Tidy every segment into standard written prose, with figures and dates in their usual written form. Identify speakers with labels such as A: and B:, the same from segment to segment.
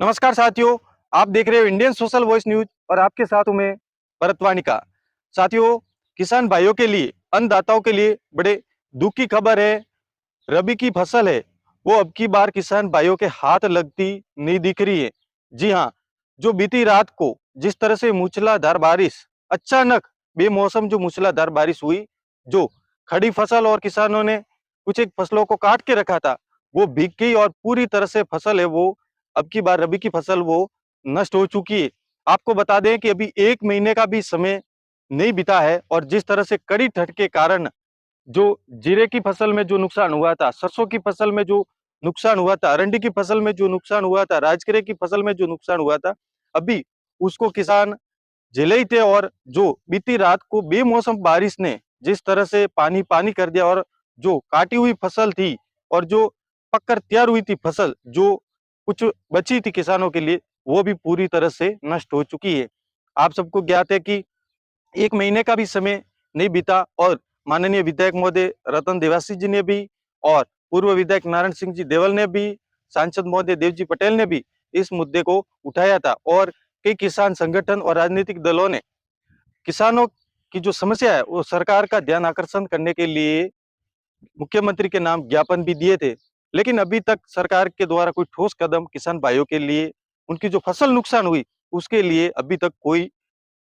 A: नमस्कार साथियों, आप देख रहे हो इंडियन सोशल वॉइस न्यूज और आपके साथ हूं मैं भरतवानिका। साथियों, किसान भाइयों के लिए, अन्नदाताओं के लिए बड़े दुख की खबर है। रबी की फसल है, वो अब की बार किसान भाइयों के हाथ लगती नहीं दिख रही है। जी हाँ, जो बीती रात को जिस तरह से मूसलाधार बारिश, अचानक बेमौसम जो मूसलाधार बारिश हुई, जो खड़ी फसल और किसानों ने कुछ एक फसलों को काट के रखा था, वो भीग गई और पूरी तरह से फसल है वो अब की बार रबी की फसल वो नष्ट हो चुकी है। आपको बता दें कि अभी 1 महीने का भी समय नहीं बीता है और जिस तरह से कड़ी ठंड के कारण जो जीरे की फसल में जो नुकसान हुआ था, सरसों की फसल में जो नुकसान हुआ था, अरंडी की फसल में जो नुकसान हुआ था, राजगिरे की फसल में जो नुकसान हुआ था, अभी उसको किसान झेले ही थे। और जो बीती रात को बेमौसम बारिश ने जिस तरह से पानी पानी कर दिया और जो काटी हुई फसल थी और जो पककर तैयार हुई थी फसल, जो कुछ बची थी किसानों के लिए, वो भी पूरी तरह से नष्ट हो चुकी है। आप सबको ज्ञात है कि 1 महीने का भी समय नहीं बीता और माननीय विधायक महोदय रतन देवासी जी ने भी और पूर्व विधायक नारायण सिंह जी देवल ने भी, सांसद महोदय देवजी पटेल ने भी इस मुद्दे को उठाया था। और कई किसान संगठन और राजनीतिक दलों ने किसानों की जो समस्या है वो सरकार का ध्यान आकर्षण करने के लिए मुख्यमंत्री के नाम ज्ञापन भी दिए थे। लेकिन अभी तक सरकार के द्वारा कोई ठोस कदम किसान भाइयों के लिए, उनकी जो फसल नुकसान हुई उसके लिए अभी तक कोई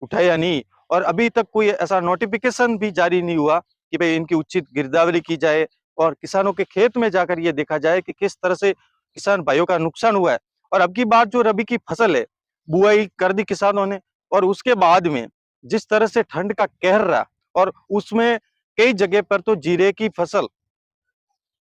A: उठाया नहीं। और अभी तक कोई ऐसा नोटिफिकेशन भी जारी नहीं हुआ कि भाई इनकी उचित गिरदावरी की जाए और किसानों के खेत में जाकर ये देखा जाए कि किस तरह से किसान भाइयों का नुकसान हुआ है। और अब की बात जो रबी की फसल है, बुआई कर दी किसानों ने और उसके बाद में जिस तरह से ठंड का कहर रहा और उसमें कई जगह पर तो जीरे की फसल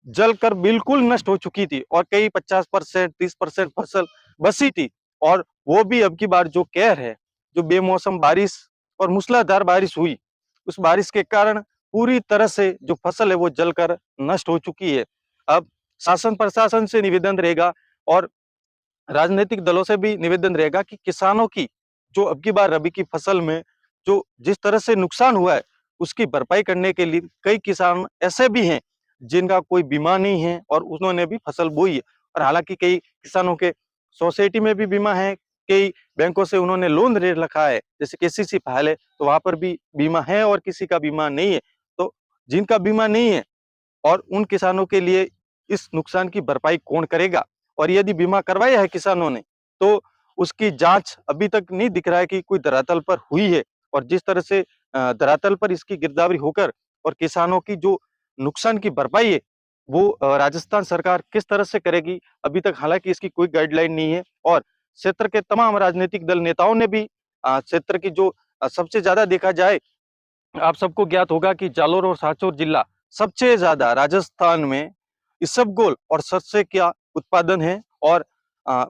A: जलकर बिल्कुल नष्ट हो चुकी थी और कई 50% 30% फसल बसी थी। और वो भी अब की बार जो कहर है, जो बेमौसम बारिश और मूसलाधार बारिश हुई, उस बारिश के कारण पूरी तरह से जो फसल है वो जलकर नष्ट हो चुकी है। अब शासन प्रशासन से निवेदन रहेगा और राजनीतिक दलों से भी निवेदन रहेगा कि किसानों की जो अब की बार रबी की फसल में जो जिस तरह से नुकसान हुआ है, उसकी भरपाई करने के लिए कई किसान ऐसे भी हैं जिनका कोई बीमा नहीं है और उन्होंने भी फसल बोई है। और हालांकि कई किसानों के सोसाइटी में भी बीमा है, कई बैंकों से उन्होंने लोन ले रखा है, जैसे केसीसी फाइल है तो वहां पर भी बीमा है और किसी का बीमा नहीं है। तो जिनका बीमा नहीं है और उन किसानों के लिए इस नुकसान की भरपाई कौन करेगा? और यदि बीमा करवाया है किसानों ने, तो उसकी जांच अभी तक नहीं दिख रहा है कि कोई धरातल पर हुई है। और जिस तरह से धरातल पर इसकी गिरदावरी होकर और किसानों की जो नुकसान की भरपाई है, वो राजस्थान सरकार किस तरह से करेगी, अभी तक हालांकि इसकी कोई गाइडलाइन नहीं है। और क्षेत्र के तमाम राजनीतिक दल नेताओं ने भी क्षेत्र की जो सबसे ज्यादा देखा जाए, आप सबको ज्ञात होगा कि जालोर और सांचौर जिला सबसे ज्यादा राजस्थान में इसबगोल और सरसों का उत्पादन है। और अ,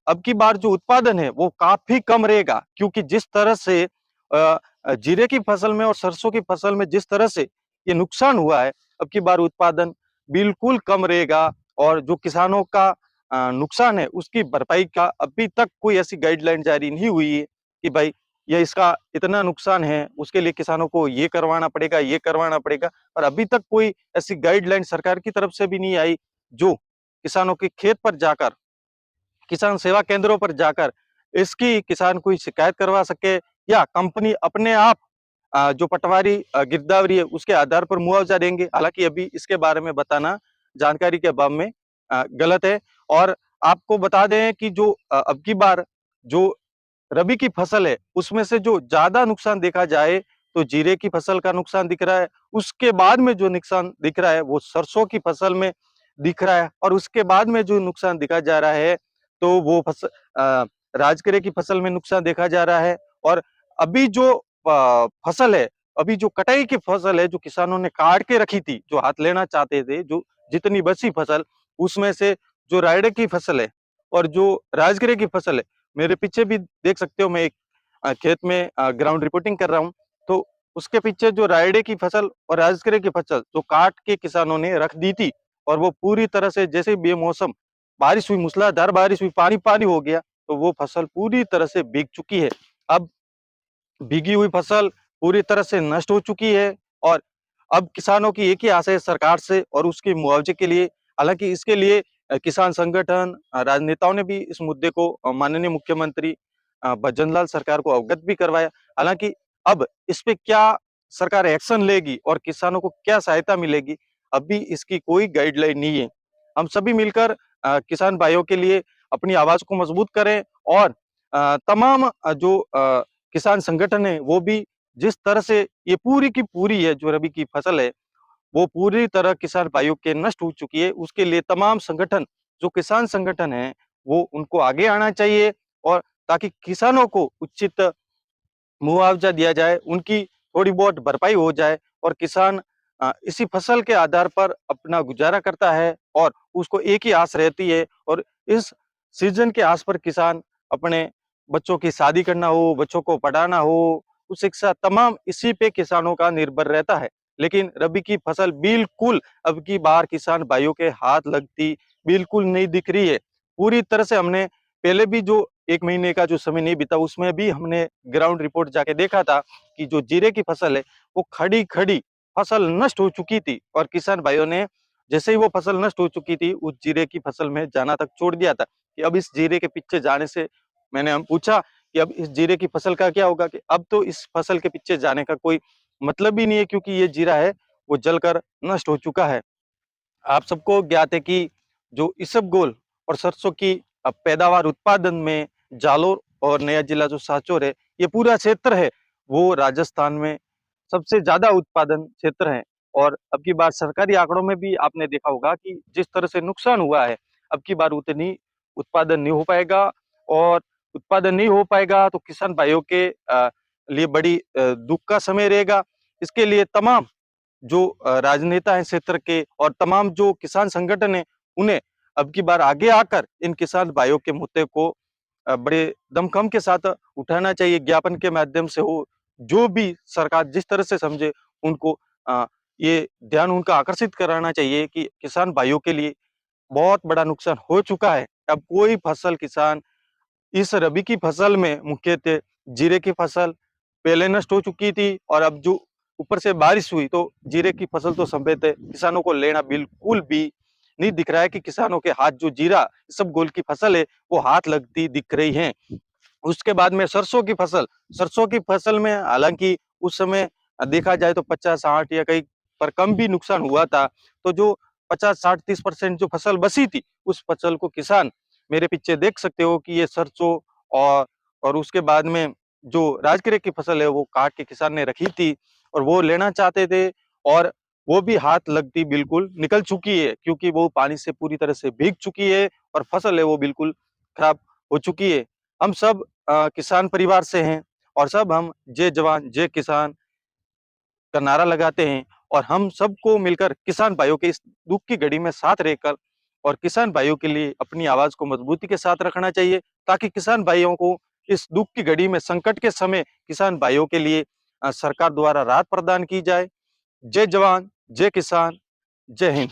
A: अब की बार जो उत्पादन है वो काफी कम रहेगा, क्योंकि जिस तरह से जीरे की फसल में और सरसों की फसल में जिस तरह से ये नुकसान हुआ है, अब की बार उत्पादन बिल्कुल कम रहेगा। और जो किसानों का नुकसान है उसकी भरपाई का अभी तक कोई ऐसी गाइडलाइन जारी नहीं हुई है कि भाई ये इसका इतना नुकसान है, उसके लिए किसानों को ये करवाना पड़ेगा, ये करवाना पड़ेगा। और अभी तक कोई ऐसी गाइडलाइन सरकार की तरफ से भी नहीं आई जो किसानों के खेत पर जाकर, किसान सेवा केंद्रों पर जाकर इसकी किसान कोई शिकायत करवा सके या कंपनी अपने आप जो पटवारी गिरदावरी है उसके आधार पर मुआवजा देंगे। हालांकि अभी इसके बारे में बताना जानकारी के अभाव में गलत है। और आपको बता दें कि जो अब की बार जो रबी की फसल है उसमें से जो ज्यादा नुकसान देखा जाए तो जीरे की फसल का नुकसान दिख रहा है। उसके बाद में जो नुकसान दिख रहा है वो सरसों की फसल में दिख रहा है। और उसके बाद में जो नुकसान दिखा जा रहा है तो वो राजगिरे की फसल में नुकसान देखा जा रहा है। और अभी जो फसल है, अभी जो कटाई की फसल है, जो किसानों ने काट के रखी थी, जो हाथ लेना चाहते थे, जो जितनी बची फसल, उसमें से जो रायडे की फसल है और जो राजगिरे की फसल है, मेरे पीछे भी देख सकते हो, मैं एक खेत में ग्राउंड रिपोर्टिंग कर रहा हूँ। तो उसके पीछे जो रायडे की फसल और राजगिरे की फसल जो काट के किसानों ने रख दी थी और वो पूरी तरह से जैसे बेमौसम बारिश हुई, मूसलाधार बारिश हुई, पानी पानी हो गया, तो वो फसल पूरी तरह से भीग चुकी है। अब भीगी हुई फसल पूरी तरह से नष्ट हो चुकी है और अब किसानों की एक ही आशा है सरकार से और उसके मुआवजे के लिए। हालांकि इसके लिए किसान संगठन, राजनेताओं ने भी इस मुद्दे को माननीय मुख्यमंत्री भजनलाल सरकार को अवगत भी करवाया। हालांकि अब इस पे क्या सरकार एक्शन लेगी और किसानों को क्या सहायता मिलेगी, अभी इसकी कोई गाइडलाइन नहीं है। हम सभी मिलकर किसान भाइयों के लिए अपनी आवाज को मजबूत करें और तमाम जो किसान संगठन है वो भी जिस तरह से ये पूरी की पूरी है जो रबी की फसल है वो पूरी तरह किसान भाइयों के नष्ट हो चुकी है, उसके लिए तमाम संगठन जो किसान संगठन है वो उनको आगे आना चाहिए और ताकि किसानों को उचित मुआवजा दिया जाए, उनकी थोड़ी बहुत भरपाई हो जाए और किसान इसी फसल के आधार पर अपना गुजारा करता है और उसको एक ही आस रहती है और इस सीजन के आस पर किसान अपने बच्चों की शादी करना हो, बच्चों को पढ़ाना हो, उस शिक्षा तमाम इसी पे किसानों का निर्भर रहता है। लेकिन रबी की फसल बिल्कुल अब की बार किसान भाइयों के हाथ लगती बिल्कुल नहीं दिख रही है। पूरी तरह से हमने पहले भी जो 1 महीने का जो समय नहीं बीता उसमें भी हमने ग्राउंड रिपोर्ट जाके देखा था कि जो जीरे की फसल है वो खड़ी-खड़ी फसल नष्ट हो चुकी थी और किसान भाइयों ने जैसे ही वो फसल नष्ट हो चुकी थी उस जीरे की फसल में जाना तक छोड़ दिया था कि अब इस जीरे के पीछे जाने से मैंने हम पूछा कि अब इस जीरे की फसल का क्या होगा कि अब तो इस फसल के पीछे जाने का कोई मतलब ही नहीं है क्योंकि ये जीरा है वो जलकर नष्ट हो चुका है। आप सबको ज्ञात है कि जो इसबगोल और सरसों की पैदावार उत्पादन में जालोर और नया जिला जो सांचौर है ये पूरा क्षेत्र है वो राजस्थान में सबसे ज्यादा उत्पादन क्षेत्र है और अब की बार सरकारी आंकड़ों में भी आपने देखा होगा कि जिस तरह से नुकसान हुआ है अब की बार उतनी उत्पादन नहीं हो पाएगा और उत्पादन नहीं हो पाएगा तो किसान भाइयों के लिए बड़ी दुख का समय रहेगा। इसके लिए तमाम जो राजनेता हैं क्षेत्र के और तमाम जो किसान संगठन है उन्हें अब की बार आगे आकर इन किसान भाइयों के मुद्दे को बड़े दमखम के साथ उठाना चाहिए, ज्ञापन के माध्यम से हो, जो भी सरकार जिस तरह से समझे उनको ये ध्यान उनका आकर्षित कराना चाहिए कि किसान भाइयों के लिए बहुत बड़ा नुकसान हो चुका है। अब कोई फसल किसान इस रबी की फसल में मुख्यतः जीरे की फसल पहले नष्ट हो चुकी थी और अब जो ऊपर से बारिश हुई तो जीरे की फसल तो समेत किसानों को लेना बिल्कुल भी नहीं दिख रहा है कि किसानों के हाथ जो जीरा सब गोल की फसल है वो हाथ लगती दिख रही है। उसके बाद में सरसों की फसल में हालांकि उस समय देखा जाए तो 50-60 या कहीं पर कम भी नुकसान हुआ था। तो जो 50-60-30% जो फसल बची थी उस फसल को किसान मेरे पीछे देख सकते हो कि ये सरसों और और उसके बाद में जो राजगिरे की फसल है वो काट के किसान ने रखी थी और वो लेना चाहते थे और वो भी हाथ लगती बिल्कुल निकल चुकी है क्योंकि वो पानी से पूरी तरह से भीग चुकी है और फसल है वो बिल्कुल खराब हो चुकी है। हम सब किसान परिवार से हैं और सब हम जय जवान जय किसान का नारा लगाते हैं और हम सबको मिलकर किसान भाइयों के इस दुख की घड़ी में साथ रहकर और किसान भाइयों के लिए अपनी आवाज को मजबूती के साथ रखना चाहिए ताकि किसान भाइयों को इस दुख की घड़ी में संकट के समय किसान भाइयों के लिए सरकार द्वारा राहत प्रदान की जाए। जय जवान जय किसान जय हिंद।